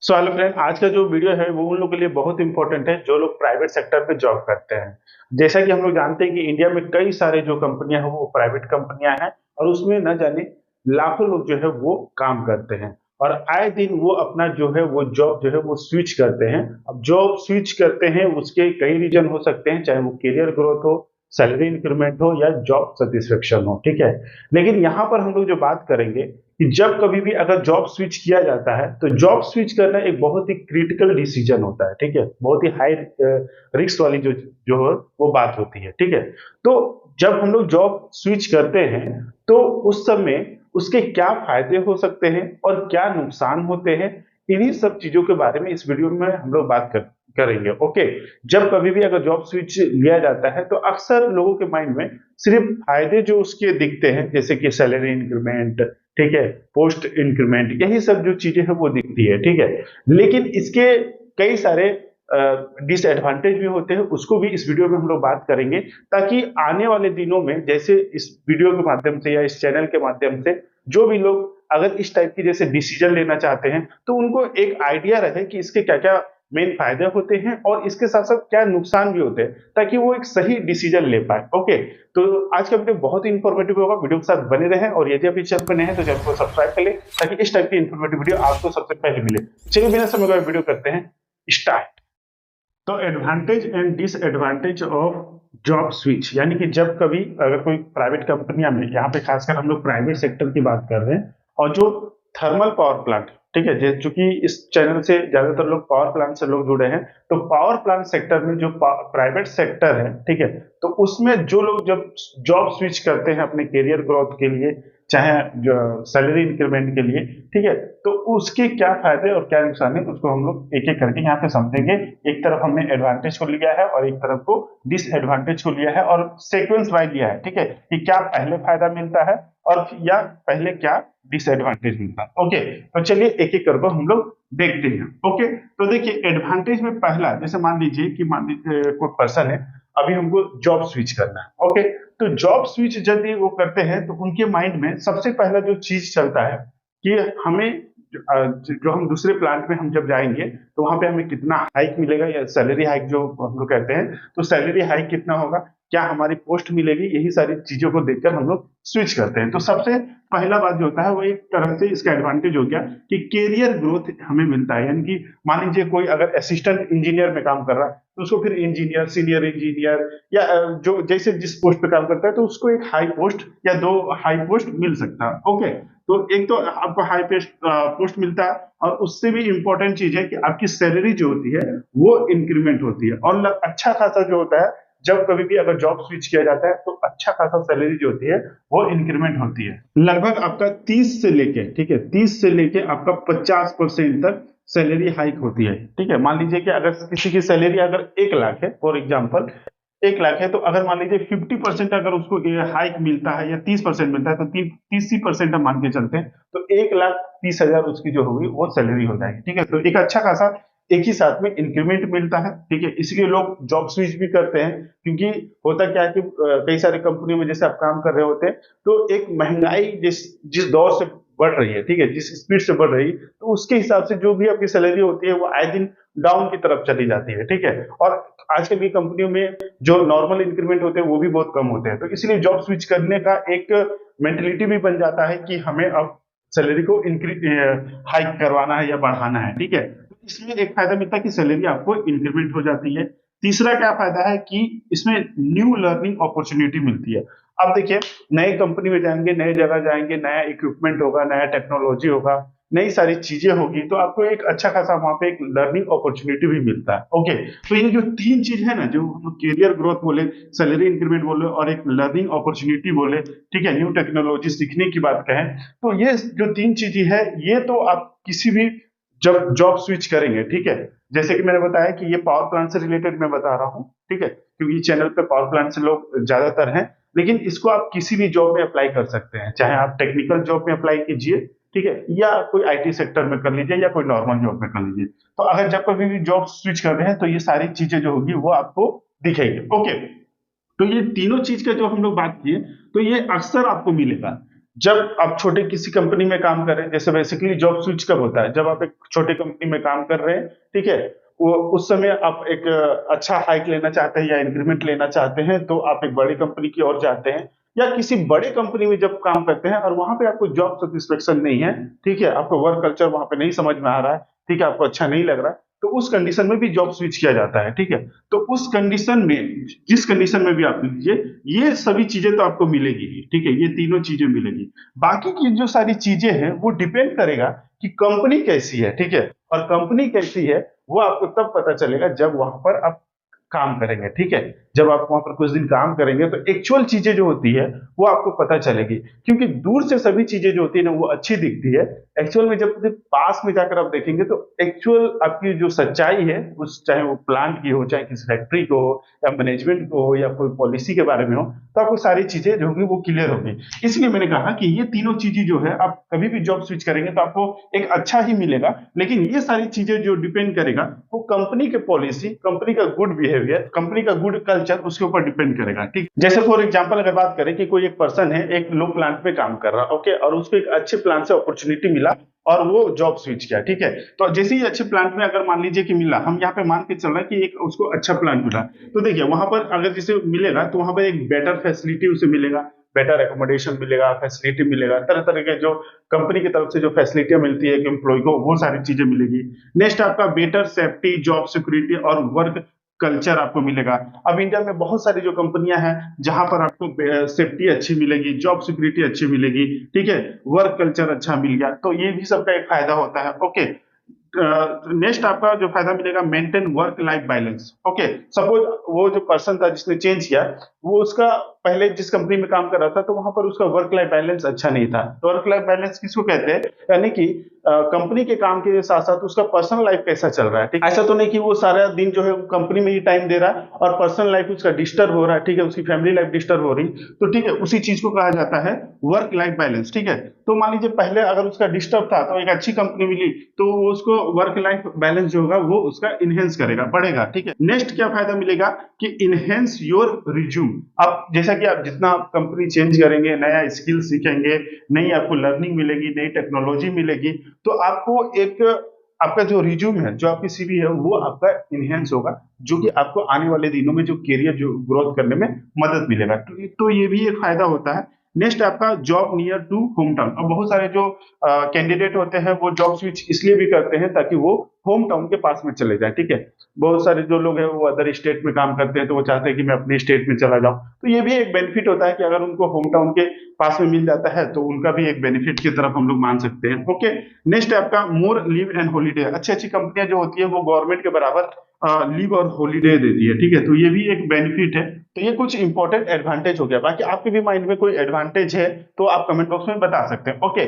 So hello friend, आज का जो वीडियो है वो उन लोगों के लिए बहुत इंपॉर्टेंट है जो लोग प्राइवेट सेक्टर पे जॉब करते हैं। जैसा कि हम लोग जानते हैं कि इंडिया में कई सारे जो कंपनियां हैं वो प्राइवेट कंपनियां हैं और उसमें न जाने लाखों लोग जो है वो काम करते हैं और आए दिन वो अपना जो है वो जॉब जो है वो स्विच करते हैं। अब जॉब स्विच करते हैं उसके कई रीजन हो सकते हैं, चाहे वो करियर ग्रोथ हो, सैलरी इंक्रीमेंट हो या जॉब सेटिस्फेक्शन हो, ठीक है। लेकिन यहाँ पर हम लोग जो बात करेंगे कि जब कभी भी अगर जॉब स्विच किया जाता है तो जॉब स्विच करना एक बहुत ही क्रिटिकल डिसीजन होता है, ठीक है। बहुत ही हाई रिस्क वाली जो है वो बात होती है, ठीक है। तो जब हम लोग जॉब स्विच करते हैं तो उस समय उसके क्या फायदे हो सकते हैं और क्या नुकसान होते हैं, इन्हीं सब चीजों के बारे में इस वीडियो में हम लोग करेंगे। ओके। जब कभी भी अगर जॉब स्विच लिया जाता है तो अक्सर लोगों के माइंड में सिर्फ फायदे जो उसके दिखते हैं, जैसे कि सैलरी इंक्रीमेंट, ठीक है, पोस्ट इंक्रीमेंट, यही सब जो चीजें हैं वो दिखती है, ठीक है। लेकिन इसके कई सारे डिसएडवांटेज भी होते हैं, उसको भी इस वीडियो में हम लोग बात करेंगे, ताकि आने वाले दिनों में जैसे इस वीडियो के माध्यम से या इस चैनल के माध्यम से जो भी लोग अगर इस टाइप की जैसे डिसीजन लेना चाहते हैं तो उनको एक आइडिया रहे कि इसके क्या क्या मेन फायदे होते हैं और इसके साथ साथ क्या नुकसान भी होते हैं, ताकि वो एक सही डिसीजन ले पाए। ओके। तो आज का वीडियो बहुत ही इंफॉर्मेटिव होगा, वीडियो के साथ बने रहें और यदि आप इस चैनल पर नए हैं तो चैनल को सब्सक्राइब कर लें ताकि इस टाइप की इंफॉर्मेटिव वीडियो आपको सबसे पहले मिले। चलिए बिना समय गवाए वीडियो करते हैं स्टार्ट। तो advantage and disadvantage of job switch, यानी कि जब कभी अगर कोई प्राइवेट कंपनियां में, यहाँ पे खासकर हम लोग प्राइवेट सेक्टर की बात कर रहे हैं, और जो थर्मल पावर प्लांट, ठीक है, चूंकि इस चैनल से ज्यादातर लोग पावर प्लांट से लोग जुड़े हैं, तो पावर प्लांट सेक्टर में जो प्राइवेट सेक्टर है, ठीक है, तो उसमें जो लोग जब जॉब स्विच करते हैं अपने करियर ग्रोथ के लिए, चाहे जो सैलरी इंक्रीमेंट के लिए, ठीक है, तो उसके क्या फायदे और क्या नुकसान है उसको हम लोग एक एक करके यहाँ पे समझेंगे। एक तरफ हमने एडवांटेज को लिया है और एक तरफ को डिसएडवांटेज को लिया है और सीक्वेंस वाइज लिया है, ठीक है, कि क्या पहले फायदा मिलता है और या पहले क्या डिसएडवांटेज मिलता है। ओके, तो चलिए एक एक करके हम लोग देखते हैं। ओके, तो देखिए एडवांटेज में पहला, जैसे मान लीजिए कि कोई पर्सन है, अभी हमको जॉब स्विच करना है। ओके, तो जॉब स्विच जब भी वो करते हैं तो उनके माइंड में सबसे पहला जो चीज चलता है कि हमें जो हम दूसरे प्लांट में हम जब जाएंगे तो वहां पे हमें कितना हाइक मिलेगा, या सैलरी हाइक जो हम लोग कहते हैं, तो सैलरी हाइक कितना होगा, क्या हमारी पोस्ट मिलेगी, यही सारी चीजों को देखकर हम लोग स्विच करते हैं। तो सबसे पहला बात जो होता है वो एक तरह से इसका एडवांटेज हो गया कि कैरियर ग्रोथ हमें मिलता है। यानी कि मान लीजिए कोई अगर असिस्टेंट इंजीनियर में काम कर रहा है तो उसको फिर इंजीनियर, सीनियर इंजीनियर या जो जैसे जिस पोस्ट पे काम करता है तो उसको एक हाई पोस्ट या दो हाई पोस्ट मिल सकता है। ओके, तो एक तो आपको हाई पोस्ट मिलता है और उससे भी इंपॉर्टेंट चीज है कि आपकी सैलरी जो होती है वो इंक्रीमेंट होती है और अच्छा खासा जो होता है, जब कभी भी अगर जॉब स्विच किया जाता है तो अच्छा खासा सैलरी जो होती है वो इंक्रीमेंट होती है। लगभग आपका 30 से लेके, ठीक है, 30 से लेके आपका 50% तक सैलरी हाइक होती है, ठीक है। मान लीजिए कि अगर किसी की सैलरी अगर 1 लाख है, फॉर एग्जाम्पल 1 लाख है, तो अगर मान लीजिए 50% अगर उसको हाइक मिलता है या 30% मिलता है तो 30% हम मान के चलते हैं, तो 1,30,000 उसकी जो होगी वो सैलरी हो जाएगी, ठीक है। तो एक अच्छा खासा एक ही साथ में इंक्रीमेंट मिलता है, ठीक है। इसलिए लोग जॉब स्विच भी करते हैं, क्योंकि होता क्या है कि कई सारे कंपनी में जैसे आप काम कर रहे होते हैं तो एक महंगाई जिस जिस दौर से बढ़ रही है, ठीक है, जिस स्पीड से बढ़ रही है, तो उसके हिसाब से जो भी आपकी सैलरी होती है वो आए दिन डाउन की तरफ चली जाती है, ठीक है। और आजकल की कंपनियों में जो नॉर्मल इंक्रीमेंट होते हैं वो भी बहुत कम होते हैं, तो इसलिए जॉब स्विच करने का एक मेंटेलिटी भी बन जाता है कि हमें अब सैलरी को इंक्रीज हाइक करवाना है या बढ़ाना है, ठीक है। तो इसमें एक फायदा मिलता है कि सैलरी आपको इंक्रीमेंट हो जाती है। तीसरा क्या फायदा है कि इसमें न्यू लर्निंग अपॉर्चुनिटी मिलती है। अब देखिए, नए कंपनी में जाएंगे, नए जगह जाएंगे, नया इक्विपमेंट होगा, नया टेक्नोलॉजी होगा, नई सारी चीजें होगी, तो आपको एक अच्छा खासा वहां पे एक लर्निंग अपॉर्चुनिटी भी मिलता है। ओके, तो ये जो तीन चीज है ना, जो हम करियर ग्रोथ बोले, सैलरी इंक्रीमेंट बोले और एक लर्निंग अपॉर्चुनिटी बोले, ठीक है, न्यू टेक्नोलॉजी सीखने की बात कहें, तो ये जो तीन चीजें है ये तो आप किसी भी जब जॉब स्विच करेंगे, ठीक है, जैसे कि मैंने बताया कि ये पावर प्लांट से रिलेटेड मैं बता रहा हूँ, ठीक है, क्योंकि चैनल पे पावर प्लांट से लोग ज्यादातर हैं, लेकिन इसको आप किसी भी जॉब में अप्लाई कर सकते हैं, चाहे आप टेक्निकल जॉब में अप्लाई कीजिए, ठीक है, या कोई आईटी सेक्टर में कर लीजिए या कोई नॉर्मल जॉब में कर लीजिए। तो अगर जब कभी भी जॉब स्विच कर रहे हैं तो ये सारी चीजें जो होगी वो आपको दिखेगी। ओके, तो ये तीनों चीज का जो हम लोग बात किए तो ये अक्सर आपको मिलेगा। जब आप छोटे किसी कंपनी में काम कर रहे हैं, जैसे बेसिकली जॉब स्विच कब होता है, जब आप एक छोटे कंपनी में काम कर रहे हैं, ठीक है, वो उस समय आप एक अच्छा हाइक लेना चाहते हैं या इंक्रीमेंट लेना चाहते हैं, तो आप एक बड़ी कंपनी की ओर जाते हैं, या किसी बड़े कंपनी में जब काम करते हैं और वहां पे आपको जॉब सेटिस्फेक्शन नहीं है, ठीक है, आपको वर्क कल्चर वहां पे नहीं समझ में आ रहा है, ठीक है, आपको अच्छा नहीं लग रहा है, तो उस कंडीशन में भी जॉब स्विच किया जाता है, ठीक है। तो उस कंडीशन में, जिस कंडीशन में भी आप लीजिए, ये सभी चीजें तो आपको मिलेगी ही, ठीक है, ये तीनों चीजें मिलेगी। बाकी की जो सारी चीजें हैं वो डिपेंड करेगा कि कंपनी कैसी है, ठीक है, और कंपनी कैसी है वो आपको तब पता चलेगा जब वहां पर आप काम करेंगे, ठीक है। जब आप वहां पर कुछ दिन काम करेंगे तो एक्चुअल चीजें जो होती है वो आपको पता चलेगी, क्योंकि दूर से सभी चीजें जो होती है ना वो अच्छी दिखती है, एक्चुअल में जब पास में जाकर आप देखेंगे तो एक्चुअल आपकी जो सच्चाई है, उस चाहे वो प्लांट की हो, चाहे किसी फैक्ट्री को हो, या मैनेजमेंट को हो, या कोई पॉलिसी के बारे में हो, तो आपको सारी चीजें जो होंगी वो क्लियर होगी। इसलिए मैंने कहा कि ये तीनों चीजें जो है, आप कभी भी जॉब स्विच करेंगे तो आपको एक अच्छा ही मिलेगा, लेकिन ये सारी चीजें जो डिपेंड करेगा वो कंपनी के पॉलिसी, कंपनी का गुड बिहेवियर, कंपनी का गुड कल्चर, उसके ऊपर डिपेंड करेगा, ठीक। जैसे फॉर एग्जांपल अगर बात करें कि कोई एक पर्सन है, एक लो प्लांट पे काम कर रहा है, ओके, और उसको एक अच्छे प्लांट से अपॉर्चुनिटी मिला और वो जॉब स्विच किया, ठीक है। तो जैसे ही अच्छे प्लांट में अगर मान लीजिए कि मिला, हम यहाँ पे मान के चल रहे हैं कि एक उसको अच्छा प्लांट मिला, तो देखिए वहां पर अगर जैसे मिलेगा तो वहां पर एक बेटर फैसिलिटी उसे मिलेगा, बेटर एकोमोडेशन मिलेगा, फैसिलिटी मिलेगा, तरह तरह के जो कंपनी की तरफ से जो फैसिलिटियां मिलती है कि एम्प्लॉय को, वो सारी चीजें मिलेगी। नेक्स्ट आपका बेटर सेफ्टी, जॉब सिक्योरिटी और वर्क कल्चर आपको मिलेगा। अब इंडिया में बहुत सारी जो कंपनियां हैं जहां पर आपको सेफ्टी अच्छी मिलेगी, जॉब सिक्योरिटी अच्छी मिलेगी, ठीक है, वर्क कल्चर अच्छा मिल गया, तो ये भी सबका एक फायदा होता है, ओके। नेक्स्ट आपका जो फायदा मिलेगा, maintain work life balance, okay. Suppose वो जो पर्सन था जिसने चेंज किया, वो उसका पहले जिस कंपनी में काम कर रहा था तो वहां पर उसका वर्क लाइफ बैलेंस अच्छा नहीं था। तो वर्क लाइफ बैलेंस किसको कहते हैं, यानी कि कंपनी के काम के साथ साथ उसका पर्सनल लाइफ कैसा चल रहा है, ठीक। ऐसा तो नहीं कि वो सारा दिन जो है कंपनी में ही टाइम दे रहा है और पर्सनल लाइफ उसका डिस्टर्ब हो रहा है, ठीक है, उसकी फैमिली लाइफ डिस्टर्ब हो रही, तो ठीक है, उसी चीज को कहा जाता है वर्क लाइफ बैलेंस, ठीक है। तो मान लीजिए पहले अगर उसका डिस्टर्ब था तो एक अच्छी कंपनी मिली, तो उसको वर्क लाइफ बैलेंस जो होगा वो उसका इनहेंस करेगा, बढ़ेगा, ठीक है। नेक्स्ट क्या फायदा मिलेगा कि इनहेंस योर रिज्यूम। अब जैसा कि आप जितना कंपनी चेंज करेंगे, नया स्किल सीखेंगे, नई आपको लर्निंग मिलेगी, नई टेक्नोलॉजी मिलेगी, तो आपको एक आपका जो रिज्यूम है, जो आपकी सीवी है, वो आपका इनहेंस होगा, जो कि आपको आने वाले दिनों में जो करियर जो ग्रोथ करने में मदद मिलेगा, तो ये भी एक फायदा होता है। नेक्स्ट आपका job near to home town. अब बहुत सारे जो कैंडिडेट होते हैं वो जॉब स्विच इसलिए भी करते हैं ताकि वो होम टाउन के पास में चले जाए, ठीक है। बहुत सारे जो लोग हैं वो अदर स्टेट में काम करते हैं, तो वो चाहते हैं कि मैं अपने स्टेट में चला जाऊं, तो ये भी एक बेनिफिट होता है कि अगर उनको होम टाउन के पास में मिल जाता है तो उनका भी एक बेनिफिट की तरफ हम लोग मान सकते हैं, ओके। नेक्स्ट है आपका मोर लीव एंड हॉलीडे। अच्छी अच्छी कंपनियां जो होती है वो गवर्नमेंट के बराबर लीव और हॉलीडे देती है, ठीक है, तो ये भी एक बेनिफिट है। तो ये कुछ इंपॉर्टेंट एडवांटेज हो गया, बाकी आपके भी माइंड में कोई एडवांटेज है तो आप कमेंट बॉक्स में बता सकते हैं, ओके।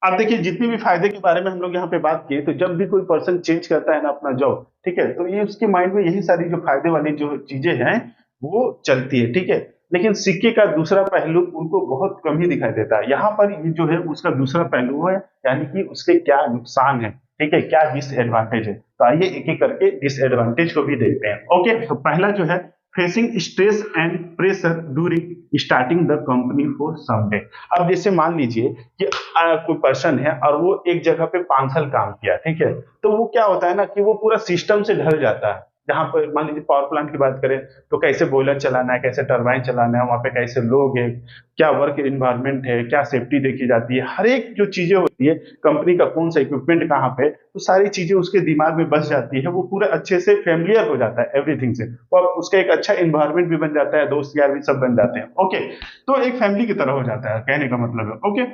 अब देखिए जितने भी फायदे के बारे में हम लोग यहाँ पे बात किए, तो जब भी कोई पर्सन चेंज करता है ना अपना जॉब, ठीक है, तो ये उसके माइंड में यही सारी जो फायदे वाली जो चीजें हैं वो चलती है, ठीक है। लेकिन सिक्के का दूसरा पहलू उनको बहुत कम ही दिखाई देता है। यहाँ पर ये जो है उसका दूसरा पहलू है, यानी कि उसके क्या नुकसान है, ठीक है, क्या डिसएडवांटेज है। तो आइए एक एक करके डिसएडवांटेज को भी देखते हैं, ओके। तो पहला जो है, facing stress and pressure during starting the company for some day. अब जैसे मान लीजिए कि कोई पर्सन है और वो एक जगह पे 5 साल काम किया, ठीक है, तो वो क्या होता है ना कि वो पूरा सिस्टम से ढल जाता है। जहां पर मान लीजिए पावर प्लांट की बात करें तो कैसे बॉयलर चलाना है, कैसे टरबाइन चलाना है, वहां पे कैसे लोग हैं, क्या वर्क इन्वायरमेंट है, क्या सेफ्टी देखी जाती है, हर एक जो चीजें होती है, कंपनी का कौन सा इक्विपमेंट कहाँ पे, तो सारी चीजें उसके दिमाग में बस जाती है, वो पूरा अच्छे से फेमिलियर हो जाता है एवरीथिंग से, और उसका एक अच्छा इन्वायरमेंट भी बन जाता है, दोस्त यार भी सब बन जाते हैं, ओके। तो एक फैमिली की तरह हो जाता है, कहने का मतलब है, ओके।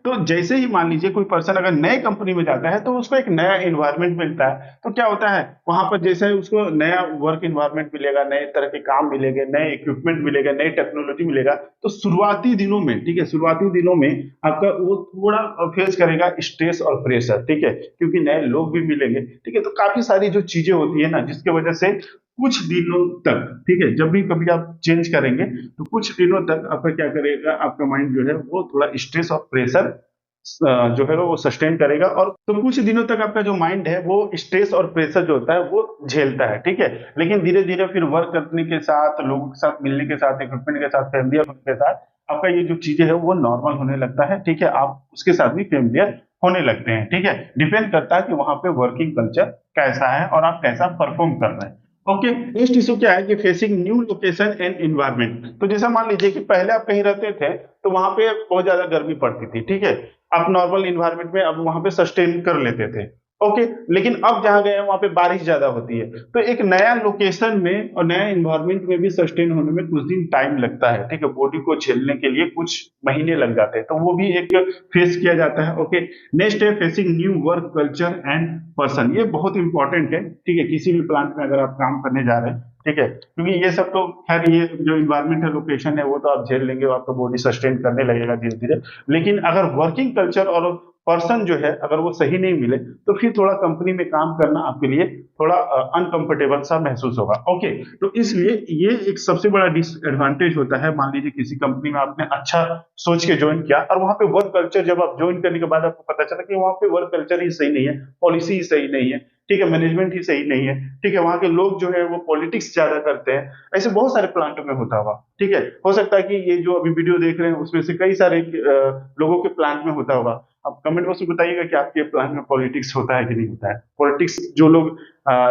तो जैसे ही मान लीजिए कोई पर्सन अगर नए कंपनी में जाता है तो उसको एक नया इन्वायरमेंट मिलता है, तो क्या होता है वहां पर जैसे उसको नया वर्क इन्वायरमेंट मिलेगा, नए तरह के काम मिलेंगे, नए इक्विपमेंट मिलेगा, नई टेक्नोलॉजी मिलेगा, तो शुरुआती दिनों में, ठीक है, शुरुआती दिनों में आपका वो थोड़ा फेस करेगा स्ट्रेस और प्रेशर, ठीक है, क्योंकि नए लोग भी मिलेंगे, ठीक है, तो काफी सारी जो चीजें होती है ना जिसकी वजह से कुछ दिनों तक, ठीक है, जब भी कभी आप चेंज करेंगे तो कुछ दिनों तक आपका क्या करेगा, आपका माइंड जो है वो थोड़ा स्ट्रेस और प्रेशर जो है वो सस्टेन करेगा। और तो कुछ दिनों तक आपका जो माइंड है वो स्ट्रेस और प्रेशर जो होता है वो झेलता है, ठीक है। लेकिन धीरे धीरे फिर वर्क करने के साथ, लोगों के साथ मिलने के साथ, इक्विपमेंट के साथ, फेमिलियर होने के साथ आपका ये जो चीजें है वो नॉर्मल होने लगता है, ठीक है। आप उसके साथ भी फेमिलियर होने लगते हैं, ठीक है। डिपेंड करता है कि वहां पे वर्किंग कल्चर कैसा है और आप कैसा परफॉर्म कर रहे हैं। ओके, नेक्स्ट इशू क्या है कि facing new location and environment. तो जैसा मान लीजिए कि पहले आप कहीं रहते थे तो वहां पे बहुत ज्यादा गर्मी पड़ती थी, ठीक है। आप नॉर्मल इन्वायरमेंट में अब वहां पे सस्टेन कर लेते थे। ओके, लेकिन अब जहाँ गए हैं वहां पे बारिश ज्यादा होती है, तो एक नया लोकेशन में और नया इन्वायरमेंट में भी सस्टेन होने में कुछ दिन टाइम लगता है, ठीक है। बॉडी को झेलने के लिए कुछ महीने लग जाते हैं, तो वो भी एक फेस किया जाता है। ओके, नेक्स्ट है facing new work culture and person. ये बहुत इंपॉर्टेंट है, ठीक है। किसी भी प्लांट में अगर आप काम करने जा रहे हैं, ठीक है, क्योंकि ये सब तो खैर ये जो इन्वायरमेंट है, लोकेशन है, वो तो आप झेल लेंगे, आपका बॉडी सस्टेन करने लगेगा धीरे धीरे। लेकिन अगर वर्किंग कल्चर और पर्सन जो है अगर वो सही नहीं मिले, तो फिर थोड़ा कंपनी में काम करना आपके लिए थोड़ा अनकंफर्टेबल सा महसूस होगा। ओके, तो इसलिए ये एक सबसे बड़ा डिसएडवांटेज होता है। मान लीजिए किसी कंपनी में आपने अच्छा सोच के ज्वाइन किया और वहां पे वर्क कल्चर जब आप ज्वाइन करने के बाद आपको पता चला कि वहां पे वर्क कल्चर ही सही नहीं है, पॉलिसी ही सही नहीं है, ठीक है, मैनेजमेंट ही सही नहीं है, ठीक है, वहां के लोग जो है वो पॉलिटिक्स ज्यादा करते हैं। ऐसे बहुत सारे प्लांटों में होता होगा, ठीक है। हो सकता है कि ये जो अभी वीडियो देख रहे हैं उसमें से कई सारे लोगों के प्लांट में होता होगा। आप कमेंट बॉक्स में बताइएगा कि आपके प्लांट में पॉलिटिक्स होता है कि नहीं होता है। पॉलिटिक्स जो लोग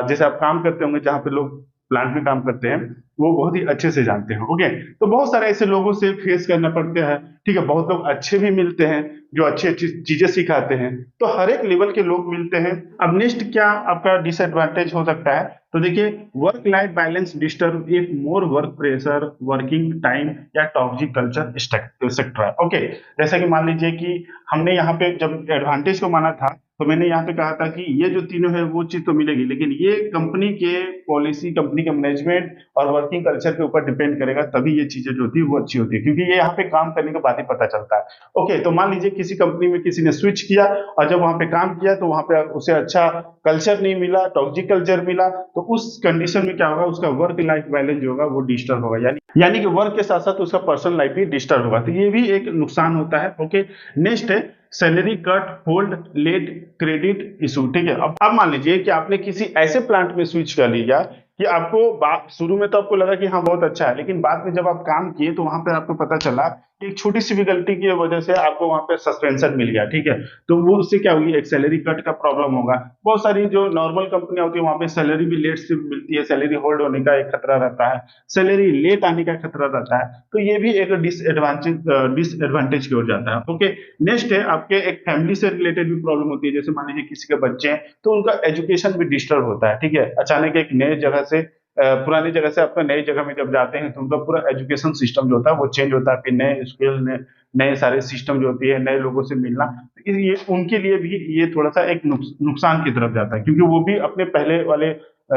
जैसे आप काम करते होंगे जहाँ पे लोग प्लांट में काम करते हैं, वो बहुत ही अच्छे से जानते हैं। ओके, तो बहुत सारे ऐसे लोगों से फेस करना पड़ता है, ठीक है। बहुत लोग अच्छे भी मिलते हैं जो अच्छी अच्छी चीजें सिखाते हैं, तो हर एक लेवल के लोग मिलते हैं। अब नेक्स्ट क्या आपका डिसएडवांटेज हो सकता है, तो देखिए work life balance disturb if more work pressure, working time या टॉक्सिक कल्चर एक्सेट्रा। ओके, जैसा कि मान लीजिए कि हमने यहाँ पे जब एडवांटेज को माना था, तो मैंने यहाँ पे कहा था कि ये जो तीनों है वो चीज तो मिलेगी, लेकिन ये कंपनी के पॉलिसी, कंपनी के मैनेजमेंट और वर्किंग कल्चर के ऊपर डिपेंड करेगा, तभी ये चीजें जो होती है वो अच्छी होती है, क्योंकि ये यहाँ पे काम करने के बाद ही पता चलता है। ओके, तो मान लीजिए किसी कंपनी में किसी ने स्विच किया और जब वहां पे काम किया तो वहां पे उसे अच्छा कल्चर नहीं मिला, टॉक्सिक कल्चर मिला, तो उस कंडीशन में क्या होगा, उसका वर्क लाइफ बैलेंस जो होगा वो डिस्टर्ब होगा, यानी कि वर्क के साथ साथ उसका पर्सनल लाइफ भी डिस्टर्ब होगा, तो ये भी एक नुकसान होता है। ओके, नेक्स्ट है salary cut, hold, late, credit issue, ठीक है। अब मान लीजिए कि आपने किसी ऐसे प्लांट में स्विच कर लिया कि आपको शुरू में तो आपको लगा कि हाँ बहुत अच्छा है, लेकिन बाद में जब आप काम किए तो वहां पे आपको पता चला कि एक छोटी सी भी गलती की वजह से आपको वहां पे सस्पेंशन मिल गया, ठीक है। तो वो उससे क्या होगी, एक सैलरी कट का प्रॉब्लम होगा। बहुत सारी जो नॉर्मल कंपनियां होती है वहां पे सैलरी भी लेट से मिलती है, सैलरी होल्ड होने का एक खतरा रहता है, सैलरी लेट आने का खतरा रहता है, तो ये भी एक डिसएडवांटेज की ओर जाता है। ओके, नेक्स्ट है आपके एक फैमिली से रिलेटेड भी प्रॉब्लम होती है। जैसे मान लीजिए किसी के बच्चे हैं तो उनका एजुकेशन भी डिस्टर्ब होता है, ठीक है। अचानक एक नए जगह से पुरानी जगह से आपका नई जगह में जब जाते हैं तो उनका पूरा एजुकेशन सिस्टम जो होता है वो चेंज होता है, फिर नए स्किल, नए सारे सिस्टम जो होती है, नए लोगों से मिलना, तो ये उनके लिए भी ये थोड़ा सा एक नुकसान की तरफ जाता है, क्योंकि वो भी अपने पहले वाले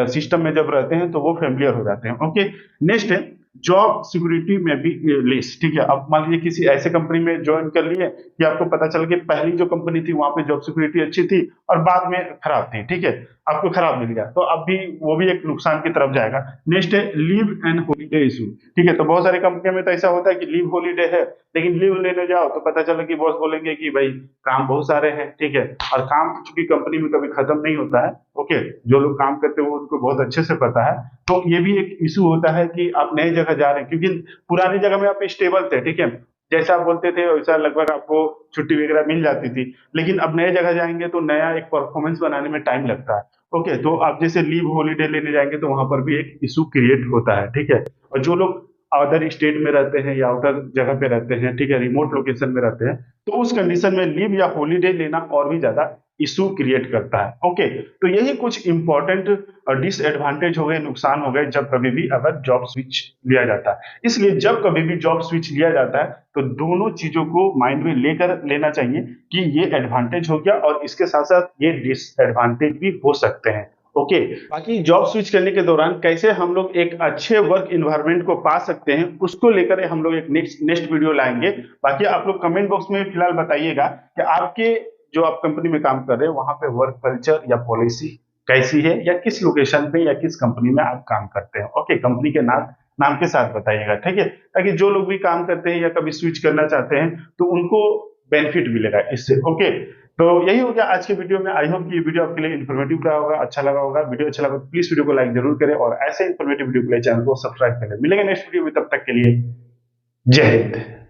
सिस्टम में जब रहते हैं तो वो फेमिलियर हो जाते हैं। ओके, नेक्स्ट है जॉब सिक्योरिटी में भी लेस, ठीक है। अब मान लीजिए किसी ऐसे कंपनी में ज्वाइन कर लिए कि आपको पता चल कि पहली जो कंपनी थी वहां पे जॉब सिक्योरिटी अच्छी थी और बाद में खराब थी, ठीक है, आपको खराब मिल गया, तो अब भी वो भी एक नुकसान की तरफ जाएगा। नेक्स्ट है लीव एंड हॉलीडे इशू, ठीक है। तो बहुत सारी कंपनियों में तो ऐसा होता है कि लीव हॉलीडे है, लेकिन लीव लेने जाओ तो पता चला कि बॉस बोलेंगे कि भाई काम बहुत सारे हैं, ठीक है, और काम चूंकि कंपनी में कभी खत्म नहीं होता है। ओके, जो लोग काम करते हैं वो उनको बहुत अच्छे से पता है, तो ये भी एक इशू होता है कि आप नई जगह जा रहे हैं, क्योंकि पुरानी जगह में आप स्टेबल थे, ठीक है, जैसा आप बोलते थे वैसा लगभग आपको छुट्टी वगैरह मिल जाती थी, लेकिन अब नए जगह जाएंगे तो नया एक परफॉर्मेंस बनाने में टाइम लगता है। ओके, तो आप जैसे लीव हॉलीडे लेने जाएंगे तो वहां पर भी एक इशू क्रिएट होता है, ठीक है। और जो लोग अदर स्टेट में रहते हैं या आउटर जगह पे रहते हैं, ठीक है, रिमोट लोकेशन में रहते हैं, तो उस कंडीशन में लीव या हॉलीडे लेना और भी ज्यादा इशू क्रिएट करता है। ओके, तो यही कुछ इंपॉर्टेंट डिसएडवांटेज हो गए, नुकसान हो गए जब कभी भी अगर जॉब स्विच लिया जाता है। इसलिए जब कभी भी जॉब स्विच लिया जाता है तो दोनों चीजों को माइंड में लेकर लेना चाहिए कि ये एडवांटेज हो गया और इसके साथ साथ ये डिसएडवांटेज भी हो सकते हैं। ओके, बाकी जॉब स्विच करने के दौरान कैसे हम लोग एक अच्छे वर्क इन्वायरमेंट को पा सकते हैं उसको लेकर हम लोग एक नेक्स्ट वीडियो लाएंगे। बाकी आप लोग कमेंट बॉक्स में फिलहाल बताइएगा कि आपके जो आप कंपनी में काम कर रहे हैं वहां पे वर्क कल्चर या पॉलिसी कैसी है, या किस लोकेशन पे या किस कंपनी में आप काम करते हैं। ओके, कंपनी के नाम नाम के साथ बताइएगा, ठीक है, ताकि जो लोग भी काम करते हैं या कभी स्विच करना चाहते हैं तो उनको बेनिफिट मिलेगा इससे। ओके, तो यही हो गया आज के वीडियो में। आई होप कि ये वीडियो आपके लिए इन्फॉर्मेटिव रहा होगा, अच्छा लगा होगा। वीडियो अच्छा लगा तो प्लीज वीडियो को लाइक जरूर करें और ऐसे इन्फॉर्मेटिव वीडियो के लिए चैनल को सब्सक्राइब करें। मिलेंगे नेक्स्ट वीडियो में, तब तक के लिए जय हिंद।